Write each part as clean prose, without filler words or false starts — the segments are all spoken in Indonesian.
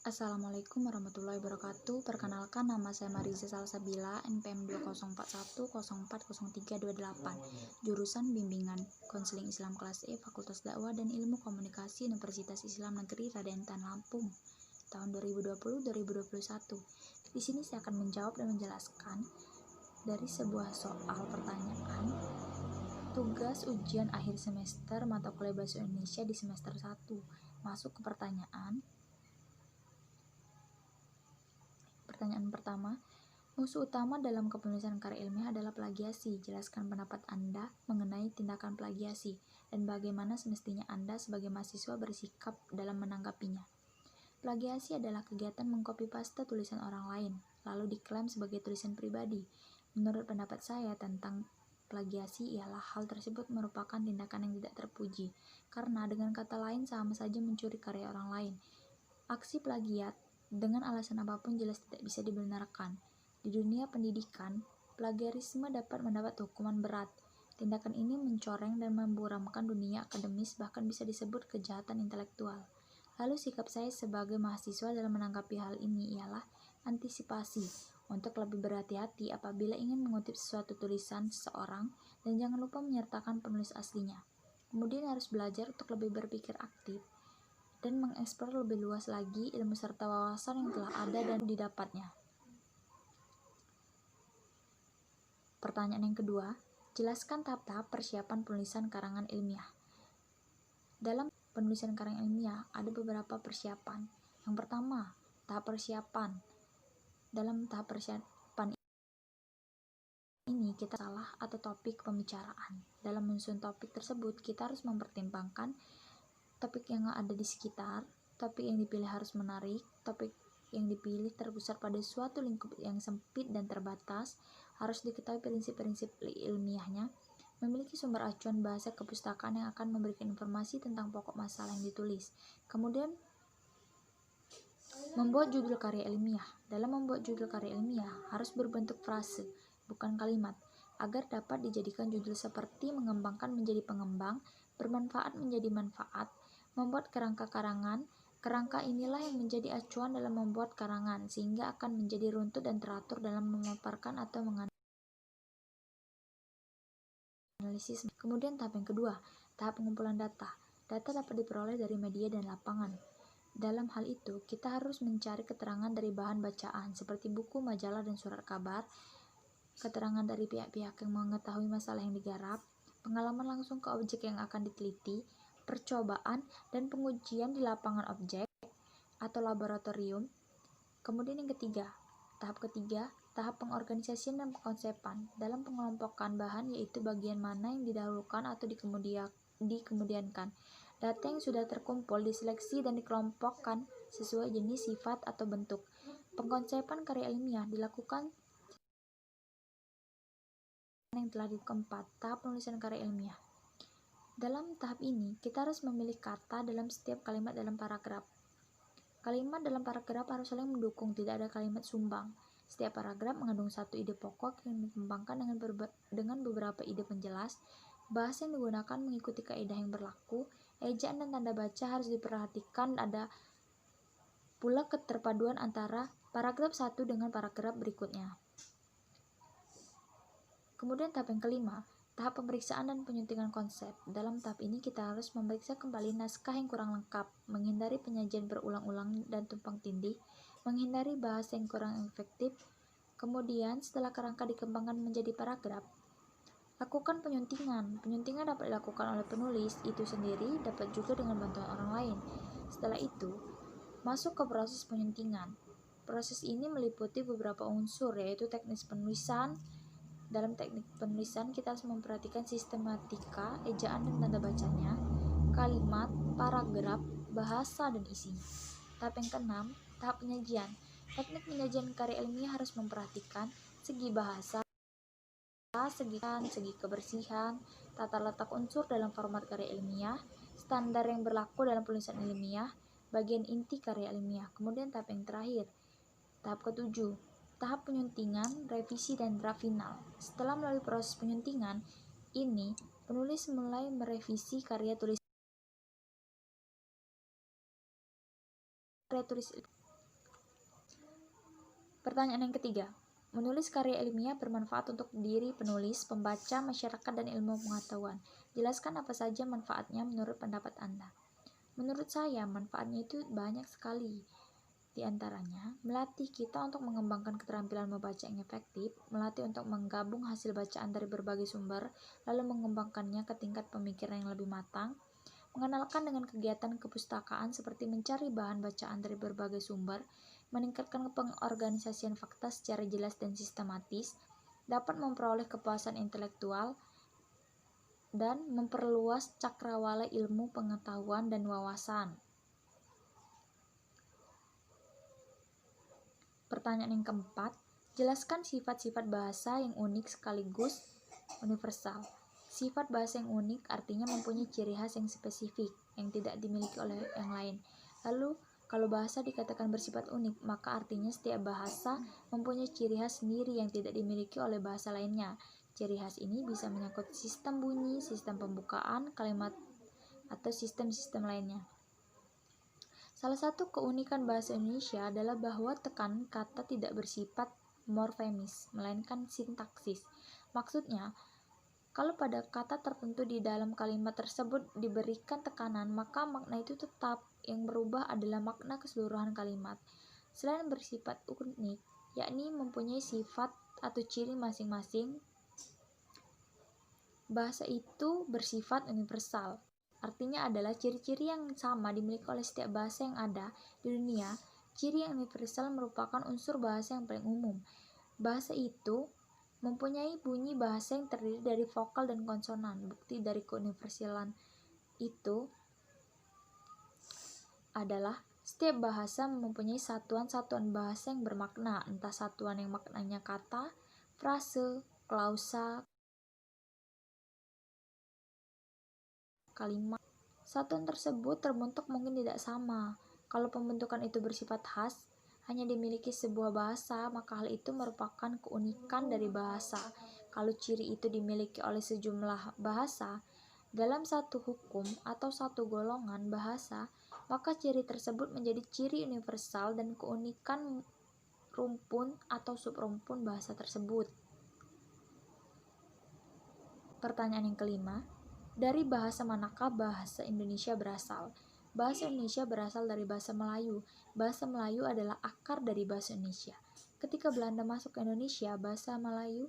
Assalamualaikum warahmatullahi wabarakatuh. Perkenalkan, nama saya Mariza Salsabila, NPM 2041040328, jurusan Bimbingan Konseling Islam kelas E, Fakultas Dakwah dan Ilmu Komunikasi Universitas Islam Negeri Raden Tan Lampung, tahun 2020-2021. Di sini saya akan menjawab dan menjelaskan dari sebuah soal pertanyaan tugas ujian akhir semester mata kuliah Bahasa Indonesia di semester 1. Masuk ke pertanyaan pertama, musuh utama dalam kepenulisan karya ilmiah adalah plagiasi. Jelaskan pendapat Anda mengenai tindakan plagiasi dan bagaimana semestinya Anda sebagai mahasiswa bersikap dalam menanggapinya. Plagiasi adalah kegiatan mengcopy paste tulisan orang lain, lalu diklaim sebagai tulisan pribadi. Menurut pendapat saya tentang plagiasi ialah hal tersebut merupakan tindakan yang tidak terpuji, karena dengan kata lain sama saja mencuri karya orang lain. Aksi plagiat dengan alasan apapun jelas tidak bisa dibenarkan. Di dunia pendidikan, plagiarisme dapat mendapat hukuman berat. Tindakan ini mencoreng dan memburamkan dunia akademis, bahkan bisa disebut kejahatan intelektual. Lalu sikap saya sebagai mahasiswa dalam menanggapi hal ini ialah antisipasi untuk lebih berhati-hati apabila ingin mengutip sesuatu tulisan seseorang, dan jangan lupa menyertakan penulis aslinya. Kemudian harus belajar untuk lebih berpikir aktif dan mengeksplor lebih luas lagi ilmu serta wawasan yang telah ada dan didapatnya. Pertanyaan yang kedua, jelaskan tahap-tahap persiapan penulisan karangan ilmiah. Dalam penulisan karangan ilmiah ada beberapa persiapan. Yang pertama, tahap persiapan. Dalam tahap persiapan ini kita salah atau topik pembicaraan. Dalam menyusun topik tersebut, kita harus mempertimbangkan topik yang ada di sekitar, topik yang dipilih harus menarik, topik yang dipilih terpusat pada suatu lingkup yang sempit dan terbatas, harus diketahui prinsip-prinsip ilmiahnya, memiliki sumber acuan bahasa kepustakaan yang akan memberikan informasi tentang pokok masalah yang ditulis. Kemudian, membuat judul karya ilmiah. Dalam membuat judul karya ilmiah harus berbentuk frase, bukan kalimat, agar dapat dijadikan judul seperti mengembangkan menjadi pengembang, bermanfaat menjadi manfaat, membuat kerangka karangan. Kerangka inilah yang menjadi acuan dalam membuat karangan, sehingga akan menjadi runtut dan teratur dalam memaparkan atau menganalisis. Kemudian tahap yang kedua, tahap pengumpulan data. Data dapat diperoleh dari media dan lapangan. Dalam hal itu, kita harus mencari keterangan dari bahan bacaan, seperti buku, majalah, dan surat kabar, keterangan dari pihak-pihak yang mengetahui masalah yang digarap, pengalaman langsung ke objek yang akan diteliti, percobaan dan pengujian di lapangan objek atau laboratorium. Kemudian yang ketiga, tahap pengorganisasian dan pengkonsepan. Dalam pengelompokan bahan, yaitu bagian mana yang didahulukan atau dikemudiankan. Data yang sudah terkumpul diseleksi dan dikelompokkan sesuai jenis, sifat, atau bentuk. Pengkonsepan karya ilmiah dilakukan yang telah keempat, tahap penulisan karya ilmiah. Dalam tahap ini, kita harus memilih kata dalam setiap kalimat dalam paragraf. Kalimat dalam paragraf harus saling mendukung, tidak ada kalimat sumbang. Setiap paragraf mengandung satu ide pokok yang dikembangkan dengan beberapa ide penjelas. Bahasa yang digunakan mengikuti kaidah yang berlaku. Ejaan dan tanda baca harus diperhatikan. Ada pula keterpaduan antara paragraf satu dengan paragraf berikutnya. Kemudian tahap yang kelima, tahap pemeriksaan dan penyuntingan konsep. Dalam tahap ini kita harus memeriksa kembali naskah yang kurang lengkap, menghindari penyajian berulang-ulang dan tumpang tindih, menghindari bahasa yang kurang efektif. Kemudian setelah kerangka dikembangkan menjadi paragraf, lakukan penyuntingan. Penyuntingan dapat dilakukan oleh penulis itu sendiri, dapat juga dengan bantuan orang lain. Setelah itu, masuk ke proses penyuntingan. Proses ini meliputi beberapa unsur, yaitu teknis penulisan. Dalam teknik penulisan, kita harus memperhatikan sistematika, ejaan dan tanda bacanya, kalimat, paragraf, bahasa, dan isinya. Tahap yang keenam, tahap penyajian. Teknik penyajian karya ilmiah harus memperhatikan segi bahasa, segi kebersihan, tata letak unsur dalam format karya ilmiah, standar yang berlaku dalam penulisan ilmiah, bagian inti karya ilmiah. Kemudian tahap yang terakhir, tahap ketujuh, tahap penyuntingan, revisi, dan draft final. Setelah melalui proses penyuntingan ini, penulis mulai merevisi karya tulis Pertanyaan yang ketiga, menulis karya ilmiah bermanfaat untuk diri penulis, pembaca, masyarakat, dan ilmu pengetahuan. Jelaskan apa saja manfaatnya menurut pendapat Anda. Menurut saya, manfaatnya itu banyak sekali. Di antaranya, melatih kita untuk mengembangkan keterampilan membaca yang efektif, melatih untuk menggabung hasil bacaan dari berbagai sumber, lalu mengembangkannya ke tingkat pemikiran yang lebih matang, mengenalkan dengan kegiatan kepustakaan seperti mencari bahan bacaan dari berbagai sumber, meningkatkan pengorganisasian fakta secara jelas dan sistematis, dapat memperoleh kepuasan intelektual, dan memperluas cakrawala ilmu pengetahuan dan wawasan. Pertanyaan yang keempat, jelaskan sifat-sifat bahasa yang unik sekaligus universal. Sifat bahasa yang unik artinya mempunyai ciri khas yang spesifik, yang tidak dimiliki oleh yang lain. Lalu, kalau bahasa dikatakan bersifat unik, maka artinya setiap bahasa mempunyai ciri khas sendiri yang tidak dimiliki oleh bahasa lainnya. Ciri khas ini bisa menyangkut sistem bunyi, sistem pembukaan, kalimat, atau sistem-sistem lainnya. Salah satu keunikan bahasa Indonesia adalah bahwa tekanan kata tidak bersifat morfemis, melainkan sintaksis. Maksudnya, kalau pada kata tertentu di dalam kalimat tersebut diberikan tekanan, maka makna itu tetap, yang berubah adalah makna keseluruhan kalimat. Selain bersifat unik, yakni mempunyai sifat atau ciri masing-masing, bahasa itu bersifat universal. Artinya adalah ciri-ciri yang sama dimiliki oleh setiap bahasa yang ada di dunia. Ciri yang universal merupakan unsur bahasa yang paling umum. Bahasa itu mempunyai bunyi bahasa yang terdiri dari vokal dan konsonan. Bukti dari keuniversalan itu adalah setiap bahasa mempunyai satuan-satuan bahasa yang bermakna, entah satuan yang maknanya kata, frase, klausa, kalimat. Satuan tersebut terbentuk mungkin tidak sama. Kalau pembentukan itu bersifat khas, hanya dimiliki sebuah bahasa, maka hal itu merupakan keunikan dari bahasa. Kalau ciri itu dimiliki oleh sejumlah bahasa, dalam satu hukum atau satu golongan bahasa, maka ciri tersebut menjadi ciri universal dan keunikan rumpun atau subrumpun bahasa tersebut. Pertanyaan yang kelima, dari bahasa manakah bahasa Indonesia berasal? Bahasa Indonesia berasal dari bahasa Melayu. Bahasa Melayu adalah akar dari bahasa Indonesia. Ketika Belanda masuk ke Indonesia, bahasa Melayu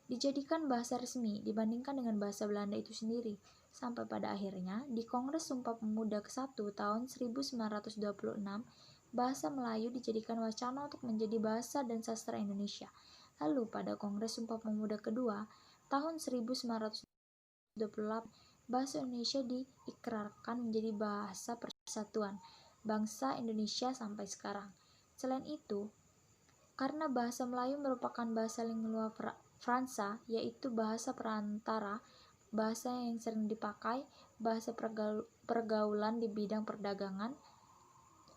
dijadikan bahasa resmi dibandingkan dengan bahasa Belanda itu sendiri. Sampai pada akhirnya, di Kongres Sumpah Pemuda ke-1 tahun 1926, bahasa Melayu dijadikan wacana untuk menjadi bahasa dan sastra Indonesia. Lalu pada Kongres Sumpah Pemuda kedua tahun 1928, bahasa Indonesia diikrarkan menjadi bahasa persatuan bangsa Indonesia sampai sekarang. Selain itu, karena bahasa Melayu merupakan bahasa lingua franca, yaitu bahasa perantara, bahasa yang sering dipakai, bahasa pergaulan di bidang perdagangan,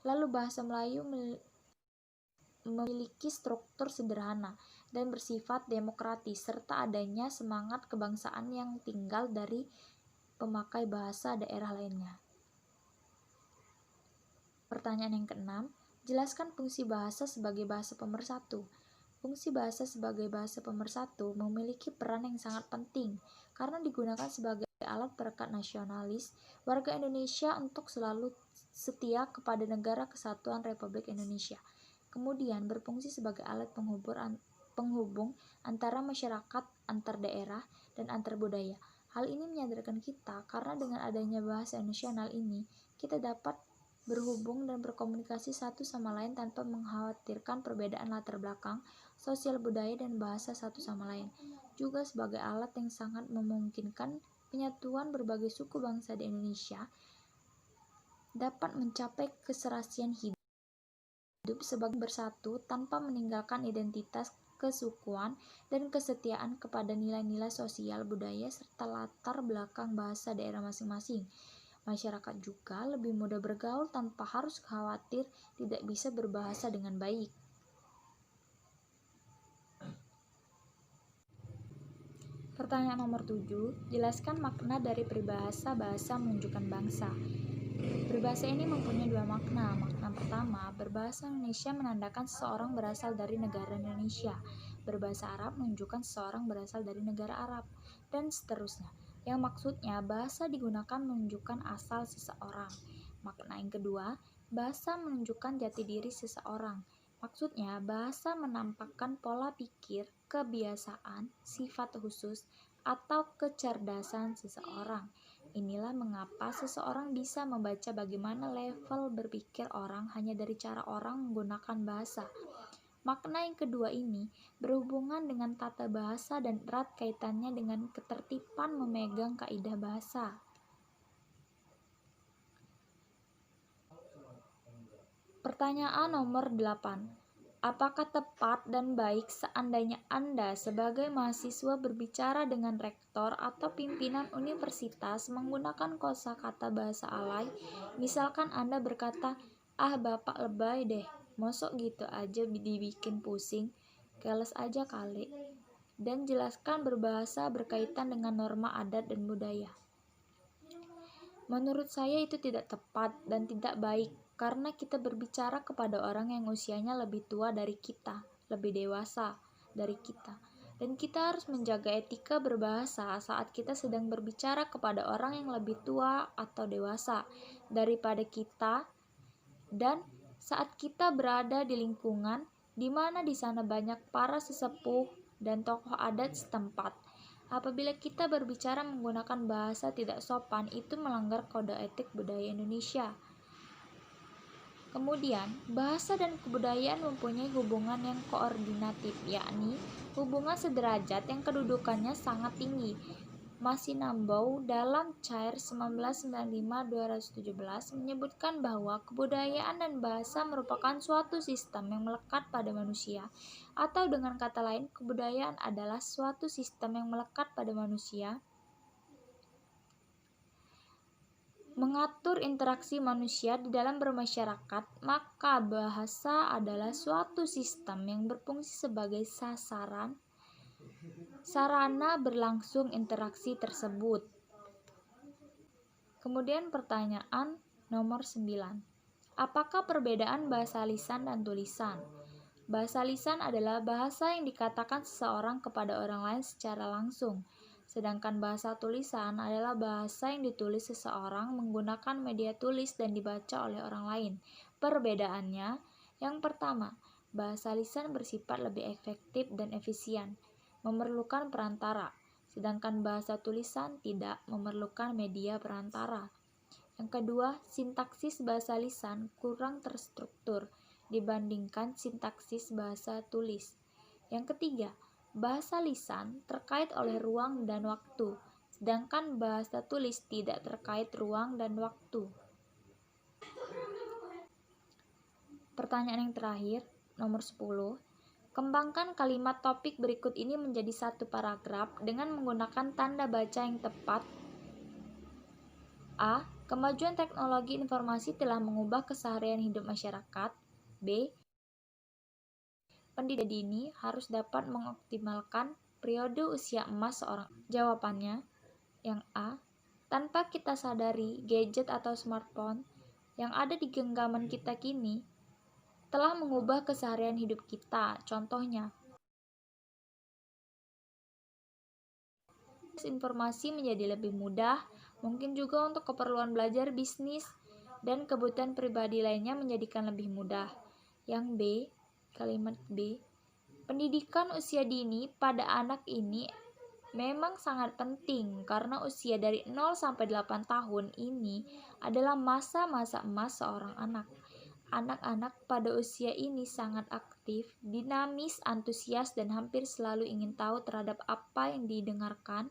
lalu bahasa Melayu memiliki struktur sederhana dan bersifat demokratis, serta adanya semangat kebangsaan yang tinggal dari pemakai bahasa daerah lainnya. Pertanyaan yang keenam, jelaskan fungsi bahasa sebagai bahasa pemersatu. Fungsi bahasa sebagai bahasa pemersatu memiliki peran yang sangat penting karena digunakan sebagai alat perekat nasionalis warga Indonesia untuk selalu setia kepada Negara Kesatuan Republik Indonesia. Kemudian berfungsi sebagai alat penghubung antara masyarakat, antar daerah, dan antar budaya. Hal ini menyadarkan kita karena dengan adanya bahasa nasional ini, kita dapat berhubung dan berkomunikasi satu sama lain tanpa mengkhawatirkan perbedaan latar belakang, sosial budaya, dan bahasa satu sama lain. Juga sebagai alat yang sangat memungkinkan penyatuan berbagai suku bangsa di Indonesia dapat mencapai keserasian hidup sebagai bersatu tanpa meninggalkan identitas kesukuan dan kesetiaan kepada nilai-nilai sosial budaya serta latar belakang bahasa daerah masing-masing. Masyarakat juga lebih mudah bergaul tanpa harus khawatir tidak bisa berbahasa dengan baik. Pertanyaan nomor 7, jelaskan makna dari peribahasa bahasa menunjukkan bangsa. Berbahasa ini mempunyai dua makna. Makna pertama, berbahasa Indonesia menandakan seseorang berasal dari negara Indonesia. Berbahasa Arab menunjukkan seseorang berasal dari negara Arab, dan seterusnya. Yang maksudnya, bahasa digunakan menunjukkan asal seseorang. Makna yang kedua, bahasa menunjukkan jati diri seseorang. Maksudnya, bahasa menampakkan pola pikir, kebiasaan, sifat khusus, atau kecerdasan seseorang. Inilah mengapa seseorang bisa membaca bagaimana level berpikir orang hanya dari cara orang menggunakan bahasa. Makna yang kedua ini berhubungan dengan tata bahasa dan erat kaitannya dengan ketertiban memegang kaidah bahasa. Pertanyaan nomor 8. Apakah tepat dan baik seandainya Anda sebagai mahasiswa berbicara dengan rektor atau pimpinan universitas menggunakan kosakata bahasa alay? Misalkan Anda berkata, "Ah, Bapak lebay deh, mosok gitu aja dibikin pusing, keles aja kali." Dan jelaskan berbahasa berkaitan dengan norma adat dan budaya. Menurut saya itu tidak tepat dan tidak baik, karena kita berbicara kepada orang yang usianya lebih tua dari kita, lebih dewasa dari kita. Dan kita harus menjaga etika berbahasa saat kita sedang berbicara kepada orang yang lebih tua atau dewasa daripada kita, dan saat kita berada di lingkungan di mana di sana banyak para sesepuh dan tokoh adat setempat. Apabila kita berbicara menggunakan bahasa tidak sopan, itu melanggar kode etik budaya Indonesia. Kemudian, bahasa dan kebudayaan mempunyai hubungan yang koordinatif, yakni hubungan sederajat yang kedudukannya sangat tinggi. Masinambau dalam Cair 1995-217 menyebutkan bahwa kebudayaan dan bahasa merupakan suatu sistem yang melekat pada manusia, atau dengan kata lain, kebudayaan adalah suatu sistem yang melekat pada manusia, mengatur interaksi manusia di dalam bermasyarakat. Maka bahasa adalah suatu sistem yang berfungsi sebagai sarana berlangsung interaksi tersebut. Kemudian pertanyaan nomor 9. Apakah perbedaan bahasa lisan dan tulisan? Bahasa lisan adalah bahasa yang dikatakan seseorang kepada orang lain secara langsung. Sedangkan bahasa tulisan adalah bahasa yang ditulis seseorang menggunakan media tulis dan dibaca oleh orang lain. Perbedaannya, yang pertama, bahasa lisan bersifat lebih efektif dan efisien, memerlukan perantara, sedangkan bahasa tulisan tidak memerlukan media perantara. Yang kedua, sintaksis bahasa lisan kurang terstruktur dibandingkan sintaksis bahasa tulis. Yang ketiga, bahasa lisan terkait oleh ruang dan waktu, sedangkan bahasa tulis tidak terkait ruang dan waktu. Pertanyaan yang terakhir, nomor 10. Kembangkan kalimat topik berikut ini menjadi satu paragraf dengan menggunakan tanda baca yang tepat. A. Kemajuan teknologi informasi telah mengubah keseharian hidup masyarakat. B. Pendidikan dini harus dapat mengoptimalkan periode usia emas seorang. Jawabannya, yang A. Tanpa kita sadari, gadget atau smartphone yang ada di genggaman kita kini telah mengubah keseharian hidup kita. Contohnya, informasi menjadi lebih mudah, mungkin juga untuk keperluan belajar, bisnis, dan kebutuhan pribadi lainnya menjadikan lebih mudah. Yang B, kalimat B, pendidikan usia dini pada anak ini memang sangat penting karena usia dari 0 sampai 8 tahun ini adalah masa-masa emas seorang anak. Anak-anak pada usia ini sangat aktif, dinamis, antusias, dan hampir selalu ingin tahu terhadap apa yang didengarkan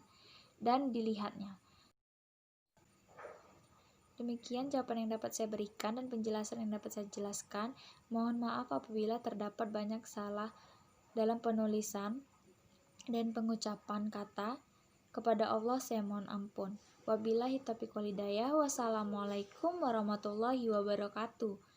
dan dilihatnya. Demikian jawaban yang dapat saya berikan dan penjelasan yang dapat saya jelaskan. Mohon maaf apabila terdapat banyak salah dalam penulisan dan pengucapan kata. Kepada Allah saya mohon ampun. Wabillahi taufiq wal hidayah. Wassalamualaikum warahmatullahi wabarakatuh.